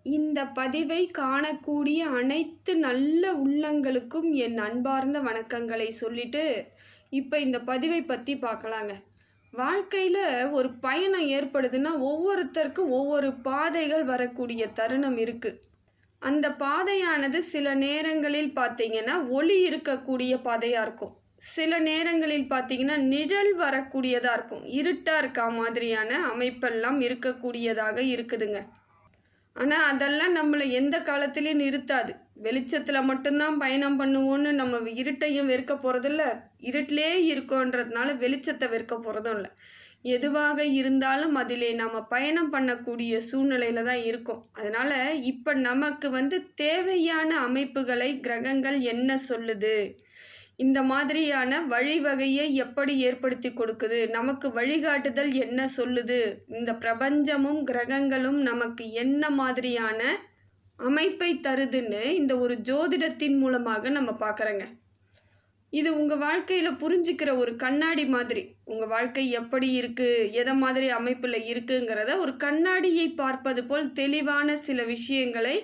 இந்த பதிவை காணக்கூடிய அனைத்து நல்ல உள்ளங்களுக்கும் என் அன்பார்ந்த வணக்கங்களை சொல்லிட்டு இப்போ இந்த பதிவை பற்றி பார்க்கலாங்க. வாழ்க்கையில் ஒரு பயணம் ஏற்படுதுன்னா ஒவ்வொருத்தருக்கும் ஒவ்வொரு பாதைகள் வரக்கூடிய தருணம் இருக்குது. அந்த பாதையானது சில நேரங்களில் பார்த்தீங்கன்னா ஒளி இருக்கக்கூடிய பாதையாக இருக்கும், சில நேரங்களில் பார்த்தீங்கன்னா நிழல் வரக்கூடியதாக இருக்கும், இருட்டாக இருக்கா மாதிரியான அமைப்பெல்லாம் இருக்கக்கூடியதாக இருக்குதுங்க. ஆனால் அதெல்லாம் நம்மளை எந்த காலத்துலேயும் நிறுத்தாது. வெளிச்சத்தில் மட்டும்தான் பயணம் பண்ணுவோன்னு நம்ம இருட்டையும் வெறுக்க போகிறதில்ல, இருட்டிலே இருக்கோன்றதுனால வெளிச்சத்தை வெறுக்க போகிறதும் இல்லை. எதுவாக இருந்தாலும் அதிலே நம்ம பயணம் பண்ணக்கூடிய சூழ்நிலையில் தான் இருக்கும். அதனால் இப்போ நமக்கு தேவையான அமைப்புகளை கிரகங்கள் என்ன சொல்லுது, இந்த மாதிரியான வழிவகையை எப்படி ஏற்படுத்தி கொடுக்குது, நமக்கு வழிகாட்டுதல் என்ன சொல்லுது, இந்த பிரபஞ்சமும் கிரகங்களும் நமக்கு என்ன மாதிரியான அமைப்பை தருதுன்னு இந்த ஒரு ஜோதிடத்தின் மூலமாக நம்ம பார்க்குறோங்க. இது உங்கள் வாழ்க்கையில் புரிஞ்சுக்கிற ஒரு கண்ணாடி மாதிரி. உங்கள் வாழ்க்கை எப்படி இருக்குது, எதை மாதிரி அமைப்பில் இருக்குங்கிறத ஒரு கண்ணாடியை பார்ப்பது போல் தெளிவான சில விஷயங்களை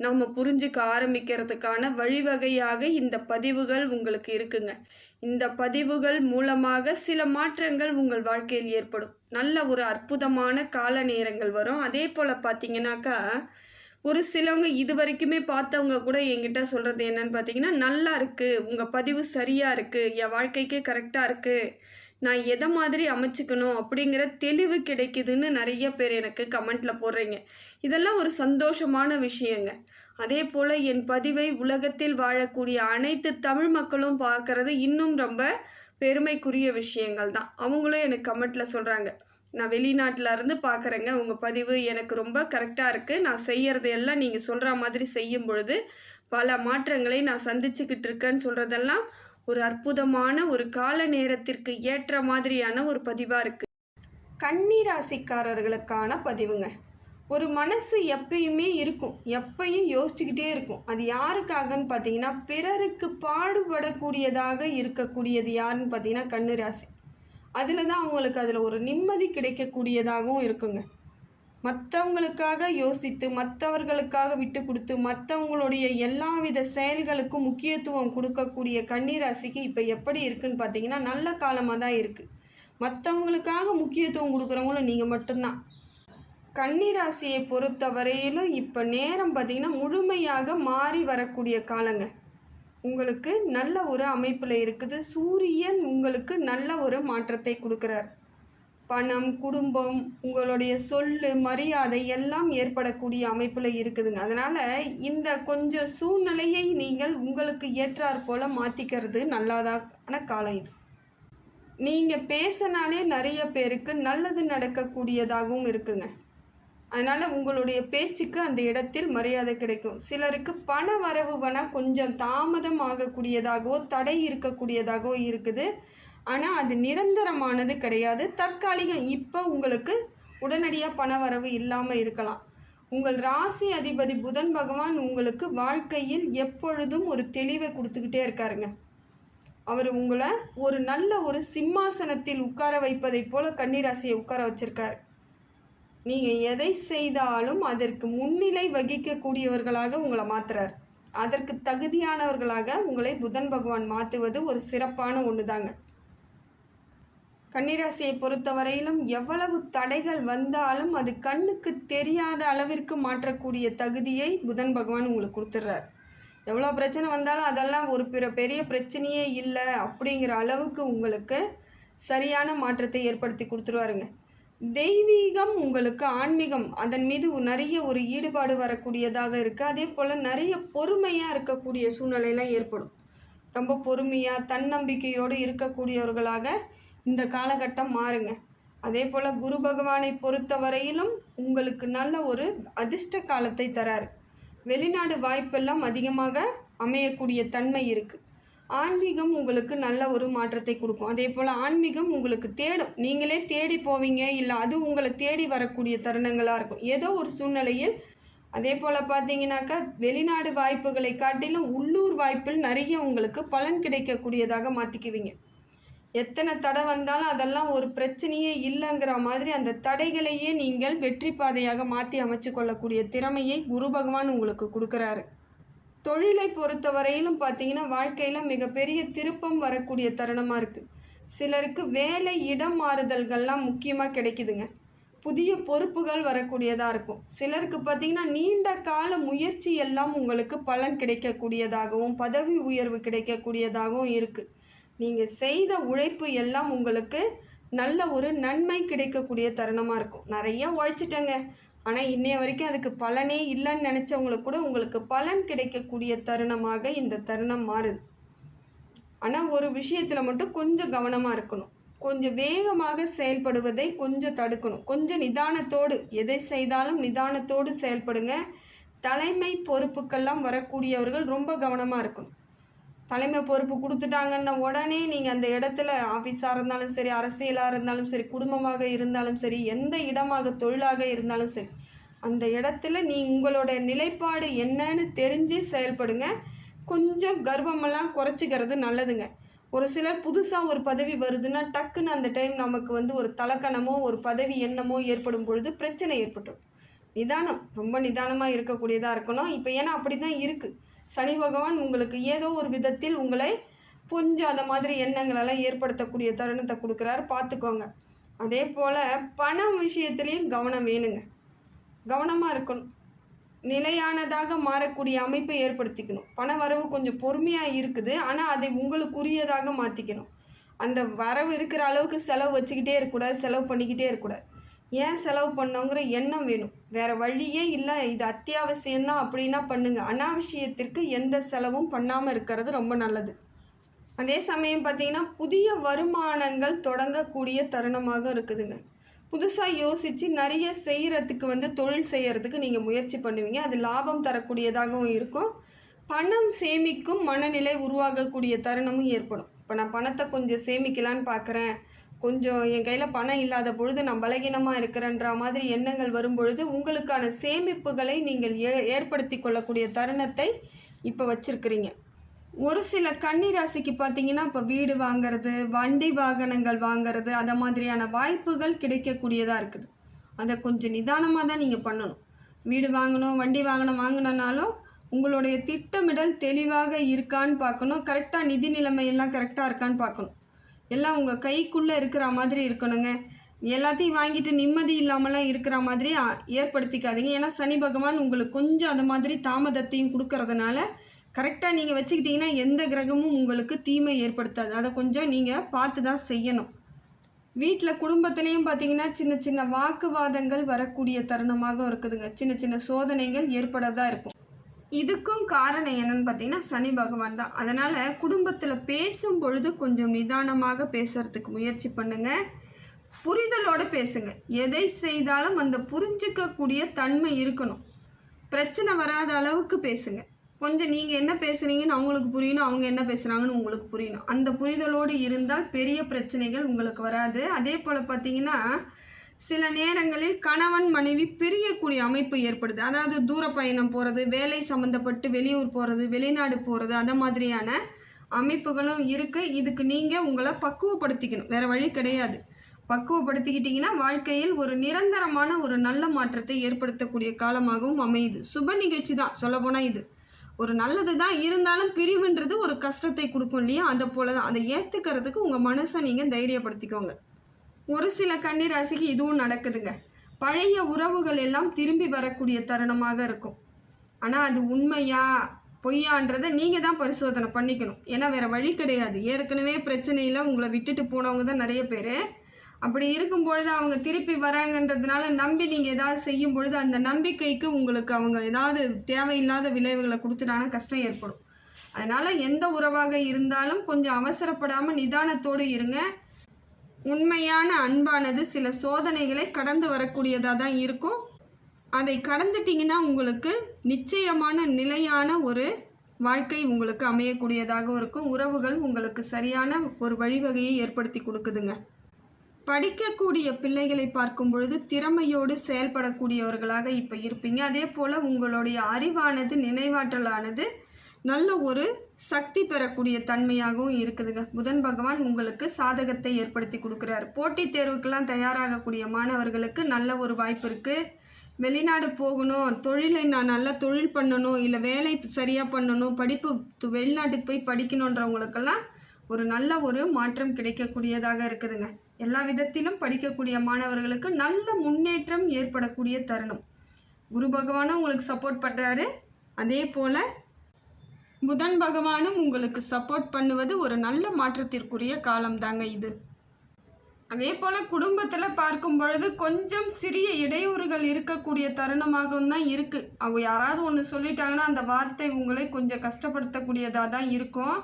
நம்ம புரிஞ்சுக்க ஆரம்பிக்கிறதுக்கான வழிவகையாக இந்த பதிவுகள் உங்களுக்கு இருக்குங்க. இந்த பதிவுகள் மூலமாக சில மாற்றங்கள் உங்கள் வாழ்க்கையில் ஏற்படும். நல்ல ஒரு அற்புதமான கால நேரங்கள் வரும். அதே போல் பார்த்தீங்கன்னாக்கா ஒரு சிலவங்க இது வரைக்குமே பார்த்தவங்க கூட என்கிட்ட சொல்கிறது என்னன்னு பார்த்தீங்கன்னா, நல்லா இருக்குது, உங்கள் பதிவு சரியாக இருக்குது, என் வாழ்க்கைக்கு கரெக்டாக இருக்குது, நான் எதை மாதிரி அமைச்சிக்கணும் அப்படிங்கிற தெளிவு கிடைக்குதுன்னு நிறைய பேர் எனக்கு கமெண்ட்டில் போடுறீங்க. இதெல்லாம் ஒரு சந்தோஷமான விஷயங்க. அதே போல் என் பதிவை உலகத்தில் வாழக்கூடிய அனைத்து தமிழ் மக்களும் பார்க்குறது இன்னும் ரொம்ப பெருமைக்குரிய விஷயங்கள் தான். அவங்களும் எனக்கு கமெண்ட்டில் சொல்கிறாங்க, நான் வெளிநாட்டில் இருந்து பார்க்குறேங்க, உங்கள் பதிவு எனக்கு ரொம்ப கரெக்டாக இருக்குது, நான் செய்கிறது எல்லாம் நீங்கள் சொல்கிற மாதிரி செய்யும் பொழுது பல மாற்றங்களை நான் சந்திச்சுக்கிட்டு இருக்கேன்னு சொல்கிறதெல்லாம் ஒரு அற்புதமான ஒரு கால நேரத்திற்கு ஏற்ற மாதிரியான ஒரு பதிவாக இருக்குது. கன்னி ராசிக்காரர்களுக்கான பதிவுங்க. ஒரு மனசு எப்பயுமே இருக்கும், எப்பயும் யோசிச்சுக்கிட்டே இருக்கும். அது யாருக்காகன்னு பார்த்தீங்கன்னா, பிறருக்கு பாடுபடக்கூடியதாக இருக்கக்கூடியது யாருன்னு பார்த்தீங்கன்னா கன்னி ராசி. அதில் தான் அவங்களுக்கு அதில் ஒரு நிம்மதி கிடைக்கக்கூடியதாகவும் இருக்குங்க. மற்றவங்களுக்காக யோசித்து, மற்றவர்களுக்காக விட்டு கொடுத்து, மற்றவங்களுடைய எல்லாவித செயல்களுக்கும் முக்கியத்துவம் கொடுக்கக்கூடிய கன்னி ராசிக்கு இப்போ எப்படி இருக்குன்னு பார்த்தீங்கன்னா நல்ல காலமாக தான் இருக்குது. மற்றவங்களுக்காக முக்கியத்துவம் கொடுக்குறவங்களும் நீங்கள் மட்டும்தான். கன்னி ராசியை பொறுத்த வரையிலும் இப்போ நேரம் பார்த்திங்கன்னா முழுமையாக மாறி வரக்கூடிய காலங்க. உங்களுக்கு நல்ல ஒரு அமைப்பில் இருக்குது. சூரியன் உங்களுக்கு நல்ல ஒரு மாற்றத்தை கொடுக்குறார். பணம், குடும்பம், உங்களுடைய சொல்லு, மரியாதை எல்லாம் ஏற்படக்கூடிய அமைப்பில் இருக்குதுங்க. அதனால் இந்த கொஞ்சம் சூழ்நிலையை நீங்கள் உங்களுக்கு ஏற்றாற் போல் மாற்றிக்கிறது நல்லதான காலம் இது. நீங்கள் பேசினாலே நிறைய பேருக்கு நல்லது நடக்கக்கூடியதாகவும் இருக்குங்க. அதனால் உங்களுடைய பேச்சுக்கு அந்த இடத்தில் மரியாதை கிடைக்கும். சிலருக்கு பண வரவு கொஞ்சம் தாமதம் ஆகக்கூடியதாகவோ தடை இருக்கக்கூடியதாகவோ இருக்குது. ஆனால் அது நிரந்தரமானது கிடையாது, தற்காலிகம். இப்போ உங்களுக்கு உடனடியாக பண வரவு இல்லாமல் இருக்கலாம். உங்கள் ராசி அதிபதி புதன் பகவான் உங்களுக்கு வாழ்க்கையில் எப்பொழுதும் ஒரு தெளிவை கொடுத்துக்கிட்டே இருக்காருங்க. அவர் உங்களை ஒரு நல்ல ஒரு சிம்மாசனத்தில் உட்கார வைப்பதை போல கன்னிராசியை உட்கார வச்சிருக்காரு. நீங்கள் எதை செய்தாலும் அதற்கு முன்னிலை வகிக்கக்கூடியவர்களாக உங்களை மாற்றுறார். அதற்கு தகுதியானவர்களாக உங்களை புதன் பகவான் மாற்றுவது ஒரு சிறப்பான ஒன்று தாங்க. கன்னிராசியை பொறுத்தவரையிலும் எவ்வளவு தடைகள் வந்தாலும் அது கண்ணுக்கு தெரியாத அளவிற்கு மாற்றக்கூடிய தகுதியை புதன் பகவான் உங்களுக்கு கொடுத்துட்றார். எவ்வளோ பிரச்சனை வந்தாலும் அதெல்லாம் ஒரு பெரிய பிரச்சனையே இல்லை அப்படிங்கிற அளவுக்கு உங்களுக்கு சரியான மாற்றத்தை ஏற்படுத்தி கொடுத்துருவாருங்க. தெய்வீகம், உங்களுக்கு ஆன்மீகம், அதன் மீது நிறைய ஒரு ஈடுபாடு வரக்கூடியதாக இருக்குது. அதே போல் நிறைய பொறுமையாக இருக்கக்கூடிய சூழ்நிலையெல்லாம் ஏற்படும். ரொம்ப பொறுமையாக தன்னம்பிக்கையோடு இருக்கக்கூடியவர்களாக இந்த காலகட்டம் மாறுங்க. அதே போல் குரு பகவானை பொறுத்த வரையிலும் உங்களுக்கு நல்ல ஒரு அதிர்ஷ்ட காலத்தை தராரு. வெளிநாடு வாய்ப்பெல்லாம் அதிகமாக அமையக்கூடிய தன்மை இருக்குது. ஆன்மீகம் உங்களுக்கு நல்ல ஒரு மாற்றத்தை கொடுக்கும். அதே போல் ஆன்மீகம் உங்களுக்கு தேடும், நீங்களே தேடி போவீங்க, இல்லை அது உங்களை தேடி வரக்கூடிய தருணங்களாக இருக்கும் ஏதோ ஒரு சூழ்நிலையில். அதே போல் பார்த்தீங்கன்னாக்கா வெளிநாடு வாய்ப்புகளை காட்டிலும் உள்ளூர் வாய்ப்பில் நிறைய உங்களுக்கு பலன் கிடைக்கக்கூடியதாக மாற்றிக்குவீங்க. எத்தனை தடை வந்தாலும் அதெல்லாம் ஒரு பிரச்சனையே இல்லைங்கிற மாதிரி அந்த தடைகளையே நீங்கள் வெற்றி பாதையாக மாற்றி அமைச்சு கொள்ளக்கூடிய திறமையை குரு பகவான் உங்களுக்கு கொடுக்குறாரு. தொழிலை பொறுத்த வரையிலும் பார்த்தீங்கன்னா வாழ்க்கையில் மிகப்பெரிய திருப்பம் வரக்கூடிய தருணமாக இருக்குது. சிலருக்கு வேலை இடம் மாறுதல்கள்லாம் முக்கியமாக கிடைக்குதுங்க. புதிய பொறுப்புகள் வரக்கூடியதாக இருக்கும். சிலருக்கு பார்த்திங்கன்னா நீண்ட கால முயற்சி எல்லாம் உங்களுக்கு பலன் கிடைக்கக்கூடியதாகவும் பதவி உயர்வு கிடைக்கக்கூடியதாகவும் இருக்குது. நீங்கள் செய்த உழைப்பு எல்லாம் உங்களுக்கு நல்ல ஒரு நன்மை கிடைக்கக்கூடிய தருணமாக இருக்கும். நிறைய உழைச்சிட்டேங்க, ஆனால் இன்னைய வரைக்கும் அதுக்கு பலனே இல்லைன்னு நினச்சவங்களுக்கு கூட உங்களுக்கு பலன் கிடைக்கக்கூடிய தருணமாக இந்த தருணம் மாறுது. ஆனால் ஒரு விஷயத்தில் மட்டும் கொஞ்சம் கவனமாக இருக்கணும். கொஞ்சம் வேகமாக செயல்படுவதை கொஞ்சம் தடுக்கணும். கொஞ்சம் நிதானத்தோடு எதை செய்தாலும் நிதானத்தோடு செயல்படுங்க. தலைமை பொறுப்புக்கெல்லாம் வரக்கூடியவர்கள் ரொம்ப கவனமாக இருக்கணும். தலைமை பொறுப்பு கொடுத்துட்டாங்கன்னா உடனே நீங்கள் அந்த இடத்துல ஆஃபீஸாக இருந்தாலும் சரி, அரசியலாக இருந்தாலும் சரி, குடும்பமாக இருந்தாலும் சரி, எந்த இடமாக தொழிலாக இருந்தாலும் சரி, அந்த இடத்துல உங்களோட நிலைப்பாடு என்னன்னு தெரிஞ்சு செயல்படுங்க. கொஞ்சம் கர்வமெல்லாம் குறைச்சிக்கிறது நல்லதுங்க. ஒரு சிலர் புதுசாக ஒரு பதவி வருதுன்னா டக்குன்னு அந்த டைம் நமக்கு ஒரு தலக்கணமோ ஒரு பதவி எண்ணமோ ஏற்படும் பொழுது பிரச்சனை ஏற்பட்டுரும். நிதானம், ரொம்ப நிதானமாக இருக்கக்கூடியதாக இருக்கணும். இப்போ ஏன்னா அப்படி தான் இருக்குது. சனி பகவான் உங்களுக்கு ஏதோ ஒரு விதத்தில் உங்களை கொஞ்சம் அந்த மாதிரி எண்ணங்களெல்லாம் ஏற்படுத்தக்கூடிய தருணத்தை கொடுக்குறாரு, பார்த்துக்கோங்க. அதே போல் பணம் விஷயத்துலேயும் கவனம் வேணுங்க. கவனமாக இருக்கணும். நிலையானதாக மாறக்கூடிய அமைப்பை ஏற்படுத்திக்கணும். பண வரவு கொஞ்சம் பொறுமையாக இருக்குது, ஆனால் அதை உங்களுக்குரியதாக மாற்றிக்கணும். அந்த வரவு இருக்கிற அளவுக்கு செலவு வச்சுக்கிட்டே இருக்கக்கூடாது, செலவு பண்ணிக்கிட்டே இருக்கக்கூடாது. ஏன் செலவு பண்ணோங்கிற எண்ணம் வேணும். வேறு வழியே இல்லை, இது அத்தியாவசியம்தான் அப்படின்னா பண்ணுங்கள். அனாவசியத்திற்கு எந்த செலவும் பண்ணாமல் இருக்கிறது ரொம்ப நல்லது. அதே சமயம் பார்த்திங்கன்னா புதிய வருமானங்கள் தொடங்கக்கூடிய தருணமாக இருக்குதுங்க. புதுசாக யோசித்து நிறைய செய்கிறதுக்கு தொழில் செய்கிறதுக்கு நீங்கள் முயற்சி பண்ணுவீங்க. அது லாபம் தரக்கூடியதாகவும் இருக்கும். பணம் சேமிக்கும் மனநிலை உருவாகக்கூடிய தருணமும் ஏற்படும். இப்போ நான் பணத்தை கொஞ்சம் சேமிக்கலான்னு பார்க்குறேன், கொஞ்சம் என் கையில் பணம் இல்லாத பொழுது நான் பலகீனமாக இருக்கிறேன்ற மாதிரி எண்ணங்கள் வரும்பொழுது உங்களுக்கான சேமிப்புகளை நீங்கள் ஏற்படுத்தி கொள்ளக்கூடிய தருணத்தை இப்போ வச்சுருக்கிறீங்க. ஒரு சில கன்னி ராசிக்கு பார்த்தீங்கன்னா இப்போ வீடு வாங்கிறது, வண்டி வாகனங்கள் வாங்கிறது, அந்த மாதிரியான வாய்ப்புகள் கிடைக்கக்கூடியதாக இருக்குது. அதை கொஞ்சம் நிதானமாக தான் நீங்கள் பண்ணணும். வீடு வாங்கணும், வண்டி வாங்கினாலும் உங்களுடைய திட்டமிடல் தெளிவாக இருக்கான்னு பார்க்கணும். கரெக்டாக நிதி நிலைமையெல்லாம் கரெக்டாக இருக்கான்னு பார்க்கணும். எல்லாம் உங்கள் கைக்குள்ளே இருக்கிற மாதிரி இருக்கணுங்க. எல்லாத்தையும் வாங்கிட்டு நிம்மதி இல்லாமலாம் இருக்கிற மாதிரி ஏற்படுத்திக்காதீங்க. ஏன்னா சனி பகவான் உங்களுக்கு கொஞ்சம் அந்த மாதிரி தாமதத்தையும் கொடுக்கறதுனால கரெக்டாக நீங்கள் வச்சுக்கிட்டிங்கன்னா எந்த கிரகமும் உங்களுக்கு தீமை ஏற்படுத்தாது. அதை கொஞ்சம் நீங்கள் பார்த்து தான் செய்யணும். வீட்டில் குடும்பத்துலேயும் பார்த்தீங்கன்னா சின்ன சின்ன வாக்குவாதங்கள் வரக்கூடிய தருணமாக இருக்குதுங்க. சின்ன சின்ன சோதனைகள் ஏற்படதான் இருக்கும். இதுக்கும் காரணம் என்னன்னு பார்த்தீங்கன்னா சனி பகவான் தான். அதனால் குடும்பத்தில் பேசும் பொழுது கொஞ்சம் நிதானமாக பேசுகிறதுக்கு முயற்சி பண்ணுங்கள். புரிதலோடு பேசுங்க. எதை செய்தாலும் அந்த புரிஞ்சிக்கக்கூடிய தன்மை இருக்கணும். பிரச்சனை வராத அளவுக்கு பேசுங்க. கொஞ்சம் நீங்கள் என்ன பேசுகிறீங்கன்னு அவங்களுக்கு புரியணும், அவங்க என்ன பேசுகிறாங்கன்னு உங்களுக்கு புரியணும். அந்த புரிதலோடு இருந்தால் பெரிய பிரச்சனைகள் உங்களுக்கு வராது. அதே போல் பார்த்திங்கன்னா சில நேரங்களில் கணவன் மனைவி பிரியக்கூடிய அமைப்பு ஏற்படுது. அதாவது தூர பயணம் போகிறது, வேலை சம்மந்தப்பட்டு வெளியூர் போகிறது, வெளிநாடு போகிறது, அந்த மாதிரியான அமைப்புகளும் இருக்குது. இதுக்கு நீங்கள் உங்களை பக்குவப்படுத்திக்கணும், வேறு வழி கிடையாது. பக்குவப்படுத்திக்கிட்டிங்கன்னா வாழ்க்கையில் ஒரு நிரந்தரமான ஒரு நல்ல மாற்றத்தை ஏற்படுத்தக்கூடிய காலமாகவும் அமையுது. சுப நிகழ்ச்சி தான் சொல்லப்போனால் இது ஒரு நல்லது தான். இருந்தாலும் பிரிவுன்றது ஒரு கஷ்டத்தை கொடுக்கும் இல்லையா, அதை போல தான். அதை ஏற்றுக்கிறதுக்கு உங்கள் மனசை நீங்கள் தைரியப்படுத்திக்கோங்க. ஒரு சில கன்னி ராசிக்கு இதுவும் நடக்குதுங்க. பழைய உறவுகள் எல்லாம் திரும்பி வரக்கூடிய தருணமாக இருக்கும். ஆனால் அது உண்மையா பொய்யான்றதை நீங்கள் தான் பரிசோதனை பண்ணிக்கணும். ஏன்னா வேறு வழி கிடையாது. ஏற்கனவே பிரச்சனையில் உங்களை விட்டுட்டு போனவங்க தான் நிறைய பேர். அப்படி இருக்கும் பொழுது அவங்க திருப்பி வராங்கன்றதுனால நம்பி நீங்கள் ஏதாவது செய்யும் பொழுது அந்த நம்பிக்கைக்கு உங்களுக்கு அவங்க ஏதாவது தேவையில்லாத விளைவுகளை கொடுத்துட்டாங்கன்னா கஷ்டம் ஏற்படும். அதனால் எந்த உறவாக இருந்தாலும் கொஞ்சம் அவசரப்படாமல் நிதானத்தோடு இருங்க. உண்மையான அன்பானது சில சோதனைகளை கடந்து வரக்கூடியதாக தான் இருக்கும். அதை கடந்துட்டிங்கன்னா உங்களுக்கு நிச்சயமான நிலையான ஒரு வாழ்க்கை உங்களுக்கு அமையக்கூடியதாகவும் இருக்கும். உறவுகள் உங்களுக்கு சரியான ஒரு வழிவகையை ஏற்படுத்தி கொடுக்குதுங்க. படிக்கக்கூடிய பிள்ளைகளை பார்க்கும் பொழுது திறமையோடு செயல்படக்கூடியவர்களாக இப்போ இருப்பீங்க. அதே போல் உங்களுடைய அறிவானது, நினைவாற்றலானது நல்ல ஒரு சக்தி பெறக்கூடிய தன்மையாகவும் இருக்குதுங்க. புதன் பகவான் உங்களுக்கு சாதகத்தை ஏற்படுத்தி கொடுக்குறாரு. போட்டித் தேர்வுக்கெல்லாம் தயாராகக்கூடிய மாணவர்களுக்கு நல்ல ஒரு வாய்ப்பு இருக்குது. வெளிநாடு போகணும், தொழிலை நான் நல்லா தொழில் பண்ணணும், இல்லை வேலை சரியாக பண்ணணும், படிப்பு வெளிநாட்டுக்கு போய் படிக்கணுன்றவங்களுக்கெல்லாம் ஒரு நல்ல ஒரு மாற்றம் கிடைக்கக்கூடியதாக இருக்குதுங்க. எல்லா விதத்திலும் படிக்கக்கூடிய மாணவர்களுக்கு நல்ல முன்னேற்றம் ஏற்படக்கூடிய தருணம். குரு பகவானும் உங்களுக்கு சப்போர்ட் பண்ணுறாரு. அதே போல் புதன் பகவானும் உங்களுக்கு சப்போர்ட் பண்ணுவது ஒரு நல்ல மாற்றத்திற்குரிய காலம்தாங்க இது. அதே போல் குடும்பத்தில் பார்க்கும் பொழுது கொஞ்சம் சிறிய இடையூறுகள் இருக்கக்கூடிய தருணமாகவும் தான் இருக்குது. அவங்க யாராவது ஒன்று சொல்லிட்டாங்கன்னா அந்த வார்த்தை உங்களை கொஞ்சம் கஷ்டப்படுத்தக்கூடியதாக தான் இருக்கும்.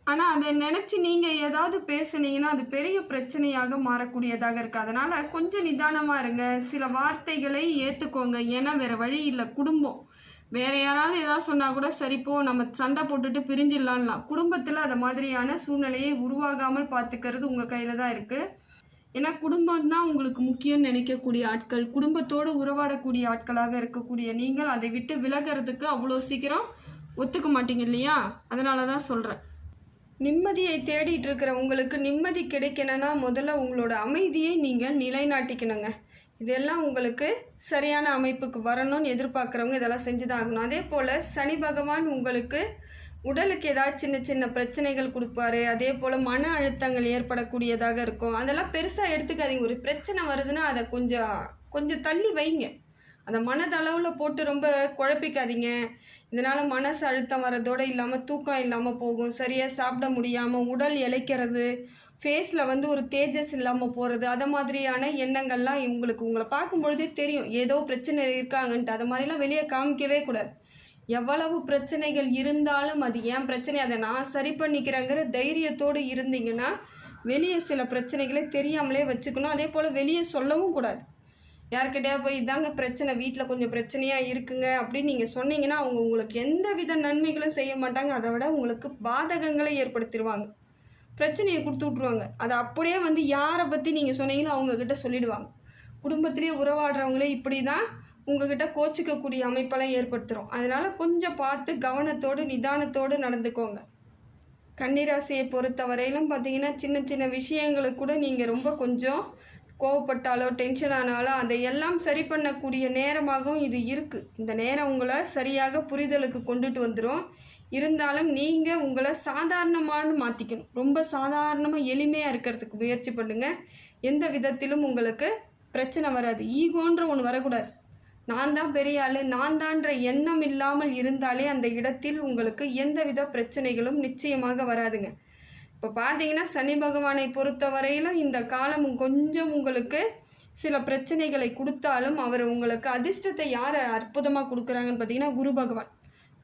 ஆனால் அதை நினச்சி நீங்கள் ஏதாவது பேசுனீங்கன்னா அது பெரிய பிரச்சனையாக மாறக்கூடியதாக இருக்குது. அதனால் கொஞ்சம் நிதானமாக இருங்க. சில வார்த்தைகளை ஏற்றுக்கோங்க. ஏன்னா வேறு வழி இல்லை. குடும்பம் வேறு யாராவது ஏதாவது சொன்னால் கூட சரிப்போ நம்ம சண்டை போட்டுட்டு பிரிஞ்சிடலாம்லாம். குடும்பத்தில் அது மாதிரியான சூழ்நிலையை உருவாகாமல் பார்த்துக்கிறது உங்கள் கையில் தான் இருக்குது. ஏன்னா குடும்பம் தான் உங்களுக்கு முக்கியம்னு நினைக்கக்கூடிய ஆட்கள், குடும்பத்தோடு உறவாடக்கூடிய ஆட்களாக இருக்கக்கூடிய நீங்கள் அதை விட்டு விலகிறதுக்கு அவ்வளோ சீக்கிரம் ஒத்துக்க மாட்டீங்க இல்லையா? அதனால தான் சொல்கிறேன். நிம்மதியை தேடிட்டு இருக்கிற உங்களுக்கு நிம்மதி கிடைக்கணும்னா முதல்ல உங்களோட அமைதியை நீங்கள் நிலைநாட்டிக்கணுங்க. இதெல்லாம் உங்களுக்கு சரியான அமைப்புக்கு வரணும்னு எதிர்பார்க்குறவங்க இதெல்லாம் செஞ்சு தான் ஆகணும். அதே போல் சனி பகவான் உங்களுக்கு உடலுக்கு ஏதாவது சின்ன சின்ன பிரச்சனைகள் கொடுப்பாரு. அதே போல் மன அழுத்தங்கள் ஏற்படக்கூடியதாக இருக்கும். அதெல்லாம் பெருசாக எடுத்துக்காதீங்க. ஒரு பிரச்சனை வருதுன்னா அதை கொஞ்சம் தள்ளி வைங்க. அதை மனதளவில் போட்டு ரொம்ப குழப்பிக்காதீங்க. இதனால் மனசு அழுத்தம் வரதோடு இல்லாமல் தூக்கம் இல்லாமல் போகும். சரியாக சாப்பிட முடியாமல் உடல் இளைக்கிறது, ஃபேஸில் ஒரு தேஜஸ் இல்லாமல் போகிறது, அதை மாதிரியான எண்ணங்கள்லாம் உங்களை பார்க்கும்பொழுதே தெரியும் ஏதோ பிரச்சனை இருக்காங்கன்ட்டு. அது மாதிரிலாம் வெளியே காமிக்கவே கூடாது. எவ்வளவு பிரச்சனைகள் இருந்தாலும் அது ஏன் பிரச்சனை, அதை நான் சரி பண்ணிக்கிறேங்கிற தைரியத்தோடு இருந்தீங்கன்னா வெளியே சில பிரச்சனைகளை தெரியாமலே வச்சுக்கணும். அதே போல் வெளியே சொல்லவும் கூடாது. யார்கிட்டயா போய் இதாங்க பிரச்சனை, வீட்டில் கொஞ்சம் பிரச்சனையாக இருக்குங்க அப்படின்னு நீங்கள் சொன்னீங்கன்னா அவங்க உங்களுக்கு எந்த வித நன்மைகளும் செய்ய மாட்டாங்க. அதை விட உங்களுக்கு பாதகங்களை ஏற்படுத்திடுவாங்க, பிரச்சனையை கொடுத்து விட்ருவாங்க. அதை அப்படியே யாரை பற்றி நீங்கள் சொன்னீங்களோ அவங்கக்கிட்ட சொல்லிவிடுவாங்க. குடும்பத்திலே உறவாடுறவங்களே இப்படி தான் உங்ககிட்ட கோச்சிக்கக்கூடிய அமைப்பெல்லாம் ஏற்படுத்துகிறோம். அதனால் கொஞ்சம் பார்த்து கவனத்தோடு நிதானத்தோடு நடந்துக்கோங்க. கன்னிராசியை பொறுத்தவரையிலும் பார்த்தீங்கன்னா சின்ன சின்ன விஷயங்களுக்கு கூட நீங்கள் ரொம்ப கொஞ்சம் கோவப்பட்டாலோ டென்ஷன் ஆனாலோ அதையெல்லாம் சரி பண்ணக்கூடிய நேரமாகவும் இது இருக்குது. இந்த நேரம் உங்களை சரியாக புரிதலுக்கு கொண்டுட்டு வந்துடும். இருந்தாலும் நீங்கள் உங்களை சாதாரணமானு மாற்றிக்கணும். ரொம்ப சாதாரணமாக எளிமையாக இருக்கிறதுக்கு முயற்சி பண்ணுங்கள். எந்த விதத்திலும் உங்களுக்கு பிரச்சனை வராது. ஈகோன்ற ஒன்று வரக்கூடாது. நான் தான் பெரிய ஆள், நான் தான்ற எண்ணம் இல்லாமல் இருந்தாலே அந்த இடத்தில் உங்களுக்கு எந்தவித பிரச்சனைகளும் நிச்சயமாக வராதுங்க. இப்போ பார்த்தீங்கன்னா சனி பகவானை பொறுத்த வரையிலும் இந்த காலம் கொஞ்சம் உங்களுக்கு சில பிரச்சனைகளை கொடுத்தாலும் அவர் உங்களுக்கு அதிர்ஷ்டத்தை யார் அற்புதமாக கொடுக்குறாங்கன்னு பார்த்தீங்கன்னா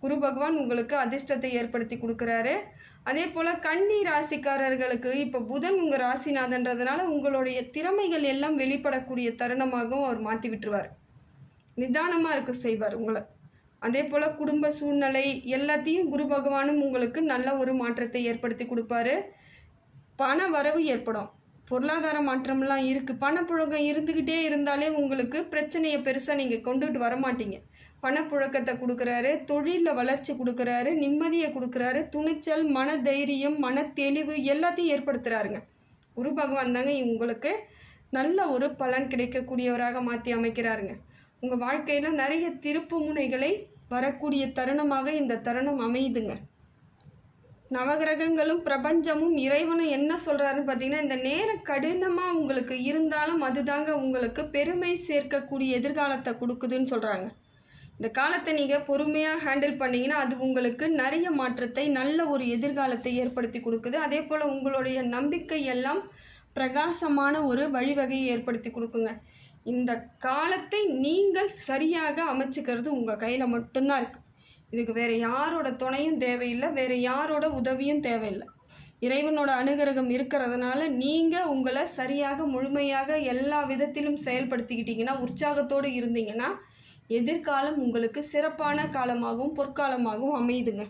குரு பகவான் உங்களுக்கு அதிர்ஷ்டத்தை ஏற்படுத்தி கொடுக்குறாரு. அதே போல் கன்னி ராசிக்காரர்களுக்கு இப்போ புதன் உங்கள் ராசிநாதன்றதுனால உங்களுடைய திறமைகள் எல்லாம் வெளிப்படக்கூடிய தருணமாகவும் அவர் மாற்றி விட்டுருவார். நிதானமாக இருக்க செய்வார் உங்களை. அதே போல் குடும்ப சூழ்நிலை எல்லாத்தையும் குரு பகவானும் உங்களுக்கு நல்ல ஒரு மாற்றத்தை ஏற்படுத்தி கொடுப்பாரு. பண வரவு ஏற்படும். பொருளாதார மாற்றம்லாம் இருக்குது. பணப்புழக்கம் இருந்துக்கிட்டே இருந்தாலே உங்களுக்கு பிரச்சனையை பெருசாக நீங்கள் கொண்டுட்டு வரமாட்டீங்க. பணப்புழக்கத்தை கொடுக்குறாரு, தொழிலில் வளர்ச்சி கொடுக்குறாரு, நிம்மதியை கொடுக்குறாரு, துணிச்சல், மன தைரியம், மன தெளிவு எல்லாத்தையும் ஏற்படுத்துகிறாருங்க. குரு பகவான் தாங்க உங்களுக்கு நல்ல ஒரு பலன் கிடைக்கக்கூடியவராக மாற்றி அமைக்கிறாருங்க. உங்கள் வாழ்க்கையில் நிறைய திருப்பு முனைகளை வரக்கூடிய தருணமாக இந்த தருணம் அமையுதுங்க. நவகிரகங்களும் பிரபஞ்சமும் இறைவனும் என்ன சொல்கிறாருன்னு பார்த்தீங்கன்னா இந்த நேரம் கடினமாக உங்களுக்கு இருந்தாலும் அதுதாங்க உங்களுக்கு பெருமை சேர்க்கக்கூடிய எதிர்காலத்தை கொடுக்குதுன்னு சொல்கிறாங்க. இந்த காலத்தை நீங்கள் பொறுமையாக ஹேண்டில் பண்ணிங்கன்னா அது உங்களுக்கு நிறைய மாற்றத்தை நல்ல ஒரு எதிர்காலத்தை ஏற்படுத்தி கொடுக்குது. அதே போல் உங்களுடைய நம்பிக்கை எல்லாம் பிரகாசமான ஒரு வழிவகையை ஏற்படுத்தி கொடுக்குங்க. இந்த காலத்தை நீங்கள் சரியாக அமைச்சிக்கிறது உங்கள் கையில் மட்டும்தான் இருக்குது. இதுக்கு வேறு யாரோட துணையும் தேவையில்லை, வேறு யாரோட உதவியும் தேவையில்லை. இறைவனோட அனுகிரகம் இருக்கிறதுனால நீங்கள் உங்களை சரியாக முழுமையாக எல்லா விதத்திலும் செயல்படுத்திக்கிட்டீங்கன்னா, உற்சாகத்தோடு இருந்தீங்கன்னா எதிர்காலம் உங்களுக்கு சிறப்பான காலமாகவும் பொற்காலமாகவும் அமையுதுங்க.